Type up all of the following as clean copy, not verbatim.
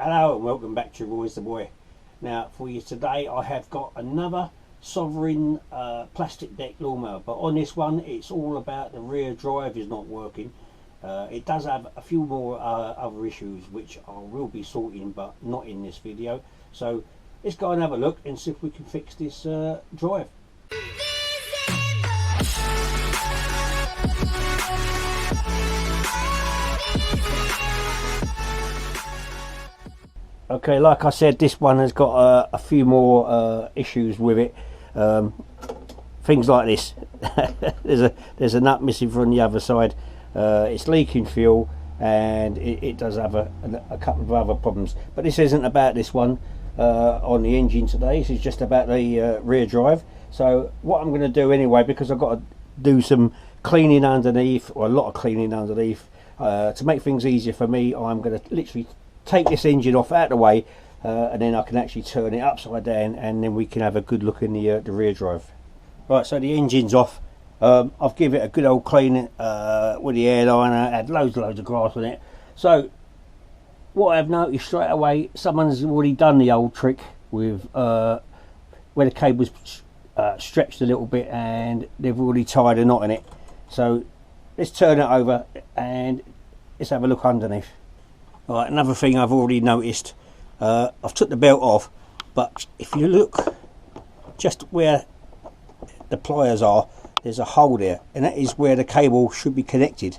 Hello and welcome back to Roy's the Boy. Now for you today I have got another Sovereign plastic deck lawnmower, but on this one it's all about the rear drive is not working. It does have a few more other issues which I will be sorting, but not in this video. So let's go and have a look and see if we can fix this drive. Okay, like I said, this one has got a few more issues with it. Things like this. there's a nut missing from the other side. It's leaking fuel, and it does have a couple of other problems. But this isn't about this one on the engine today. This is just about the rear drive. So what I'm going to do anyway, because I've got to do some cleaning underneath, or a lot of cleaning underneath, to make things easier for me, I'm going to literally take this engine off out of the way, and then I can actually turn it upside down, and then we can have a good look in the rear drive. Right, so the engine's off. I've given it a good old clean with the airliner, had loads of grass on it. So what I've noticed straight away, someone's already done the old trick with where the cable's stretched a little bit, and they've already tied a knot in it. So let's turn it over and let's have a look underneath. Right, another thing I've already noticed, I've took the belt off, but if you look just where the pliers are, there's a hole there, and that is where the cable should be connected,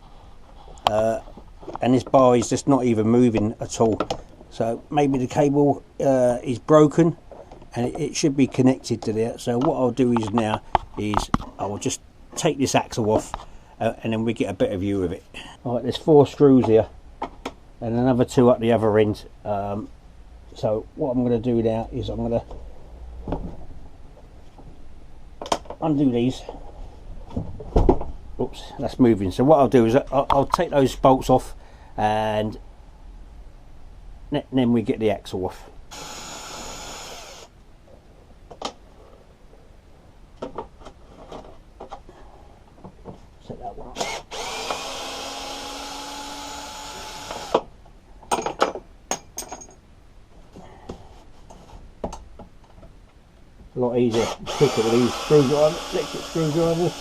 and this bar is just not even moving at all. So maybe the cable is broken, and it should be connected to there. So what I'll do is now is I will just take this axle off, and then we get a better view of it. Alright, there's 4 screws here and another 2 at the other end. So what I'm going to do now is I'm going to undo these. Oops, that's moving. So what I'll do is I'll take those bolts off, and then we get the axle off. Set that one up. A lot easier, quicker with these screwdrivers, electric screwdrivers.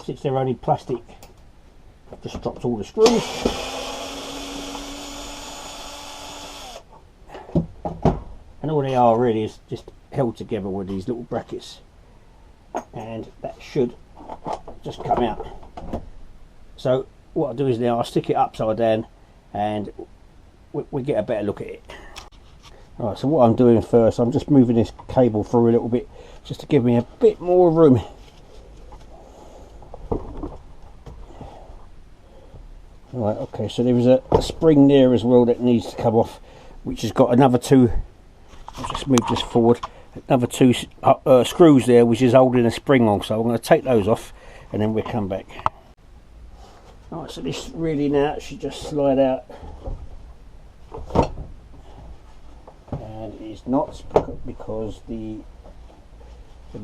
Since they're only plastic, I've just dropped all the screws. And all they are really is just held together with these little brackets, and that should just come out. So what I'll do is now I'll stick it upside down, and we get a better look at it. Right, so what I'm doing first, I'm just moving this cable through a little bit, just to give me a bit more room. Right, okay, so there is a spring there as well that needs to come off, which has got another 2, I'll just move this forward, another 2 screws there which is holding a spring on. So I'm going to take those off, and then we'll come back. Alright, so this really now should just slide out. And it's not, because there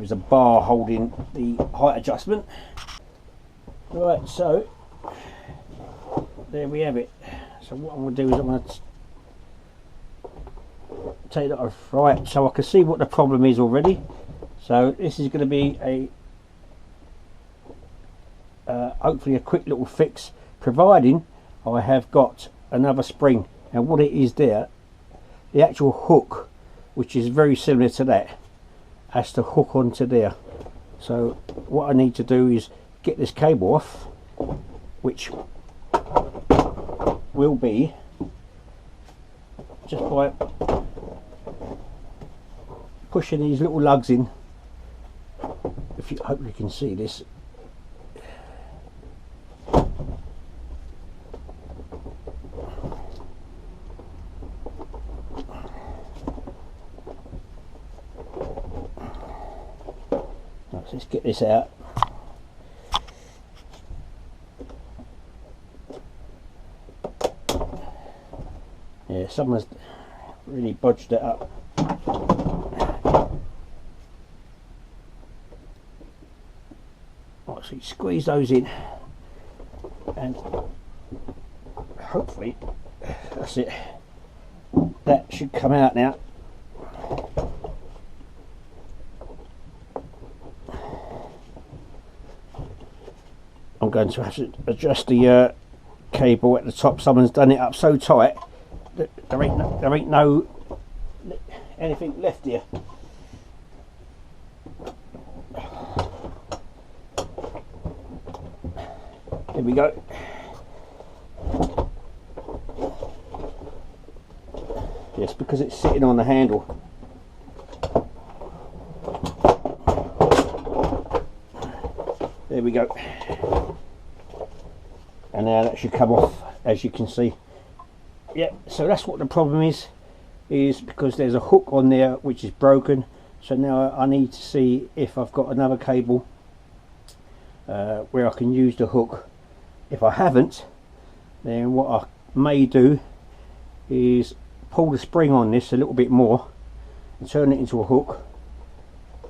is a bar holding the height adjustment. Right, so there we have it. So what I'm going to do is I'm going to take that off. Right, so I can see what the problem is already. So this is going to be a hopefully a quick little fix, providing I have got another spring. And what it is there, the actual hook, which is very similar to that, has to hook onto there. So what I need to do is get this cable off, which will be just by pushing these little lugs in. If you hope you can see this. Let's get this out. Yeah, someone's really bodged it up. Right, so you squeeze those in, and hopefully that's it. that should come out now. I'm going to have to adjust the cable at the top. Someone's done it up so tight that there ain't no anything left here. Here we go. Yes, because it's sitting on the handle. There we go. And now that should come off, as you can see. Yeah, so that's what the problem is because there's a hook on there which is broken. So now I need to see if I've got another cable where I can use the hook. If I haven't, then what I may do is pull the spring on this a little bit more and turn it into a hook,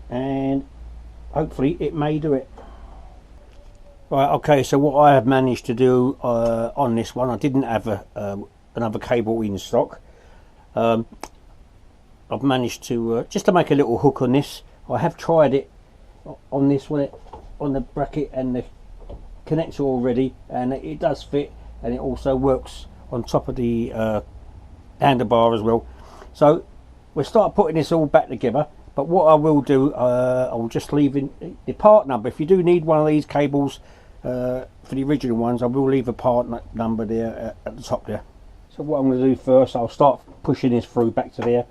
and hopefully it may do it. Right, okay, so what I have managed to do on this one, I didn't have another cable in stock. I've managed to just to make a little hook on this. I have tried it on this one, on the bracket and the connector already, and it does fit, and it also works on top of the handlebar as well. So we'll start putting this all back together. But what I will do, I'll just leave in the part number. If you do need one of these cables for the original ones, I will leave a part number there at the top there. So what I'm going to do first, I'll start pushing this through back to there.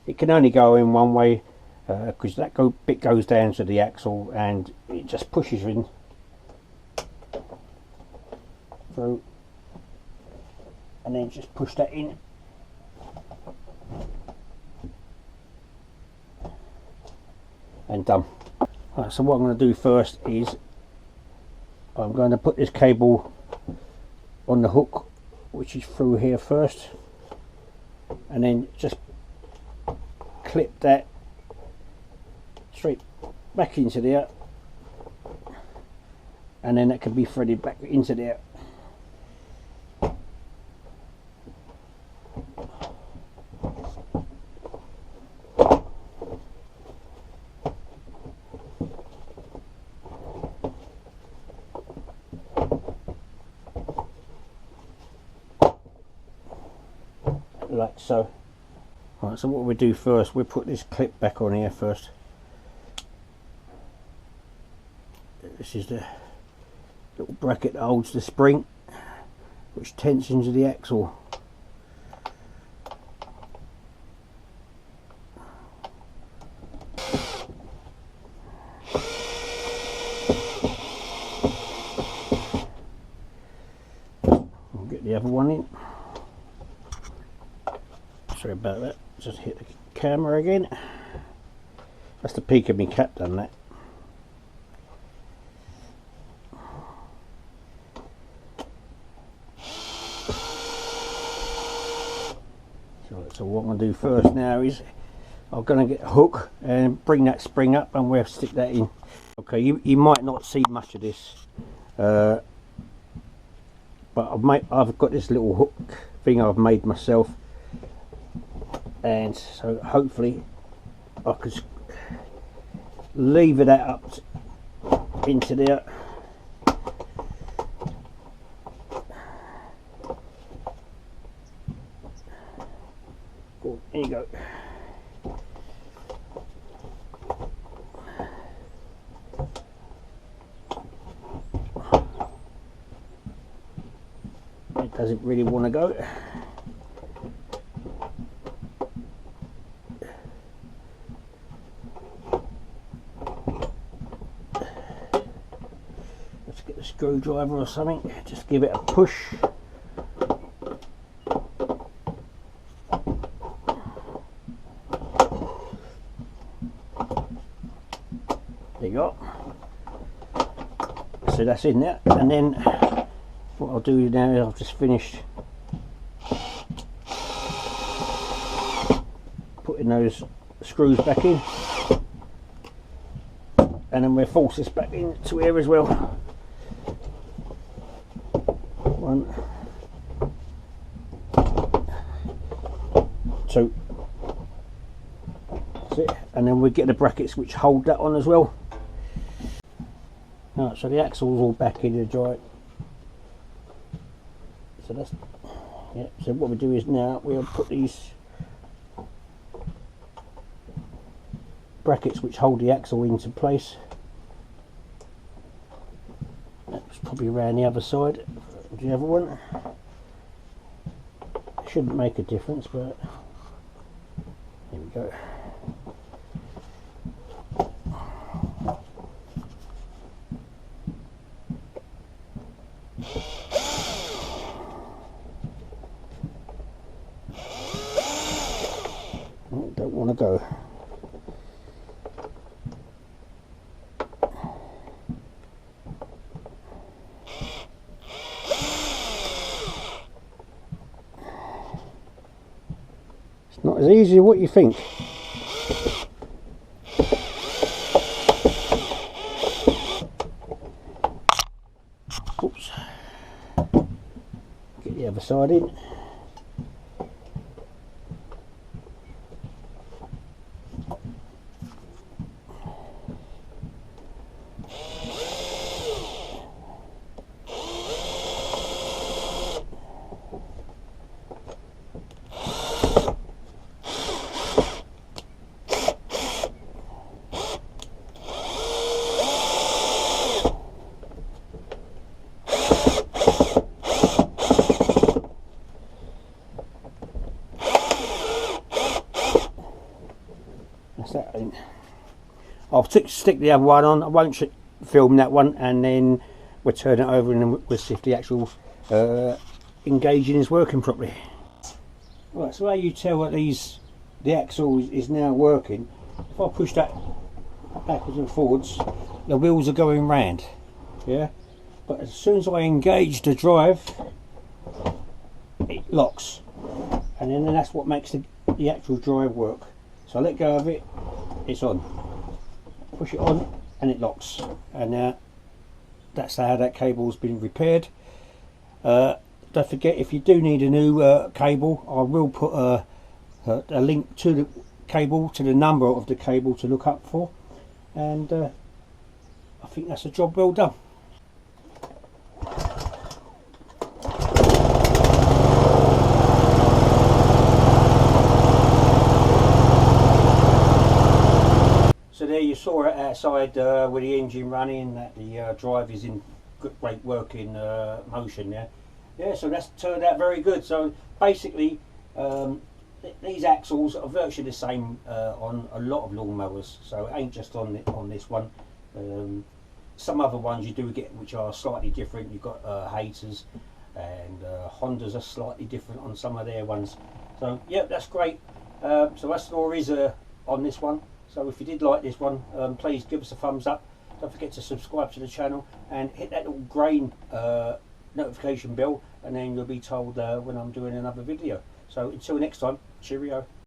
It can only go in one way because that bit goes down to the axle, and it just pushes in through, and then just push that in. And done. Right, so what I'm going to do first is I'm going to put this cable on the hook, which is through here first, and then just clip that straight back into there, and then that can be threaded back into there. Like so. Right, so what we do first, we put this clip back on here first. This is the little bracket that holds the spring, which tensions the axle. I'll get the other one in. Sorry about that, just hit the camera again. That's the peak of my cap done that. So what I'm going to do first now is I'm going to get a hook and bring that spring up, and we'll stick that in. Okay, you might not see much of this, but I've got this little hook thing I've made myself. And so hopefully I could lever that up into there. Oh, there you go. It doesn't really want to go. Screwdriver or something, just give it a push. There you go. So that's in there, and then what I'll do now is I've just finished putting those screws back in, and then we'll force this back into here as well. One, two. That's it. And then we get the brackets which hold that on as well. Right, so the axle's all back in the joint. So that's, yeah, so what we do is now we'll put these brackets which hold the axle into place. That's probably around the other side of the other one. Shouldn't make a difference, but here we go. Don't want to go. It's not as easy as what you think. Oops. Get the other side in. That in. I'll stick the other one on. I won't film that one, and then we'll turn it over and then we'll see if the actual engaging is working properly. Right, so how you tell that the axle is now working, if I push that backwards and forwards, the wheels are going round, yeah, but as soon as I engage the drive, it locks, and then that's what makes the actual drive work. So I let go of it, it's on. Push it on and it locks. And that's how that cable's been repaired. Don't forget, if you do need a new cable, I will put a link to the cable, to the number of the cable to look up for. And I think that's a job well done. So there you saw it outside with the engine running, that the drive is in great working motion. Yeah, so that's turned out very good. So basically these axles are virtually the same on a lot of lawnmowers, so it ain't just on this one. Some other ones you do get which are slightly different. You've got haters, and Hondas are slightly different on some of their ones. So yeah, that's great. So that's all there is on this one. So if you did like this one, please give us a thumbs up. Don't forget to subscribe to the channel and hit that little green notification bell, and then you'll be told when I'm doing another video. So until next time, cheerio.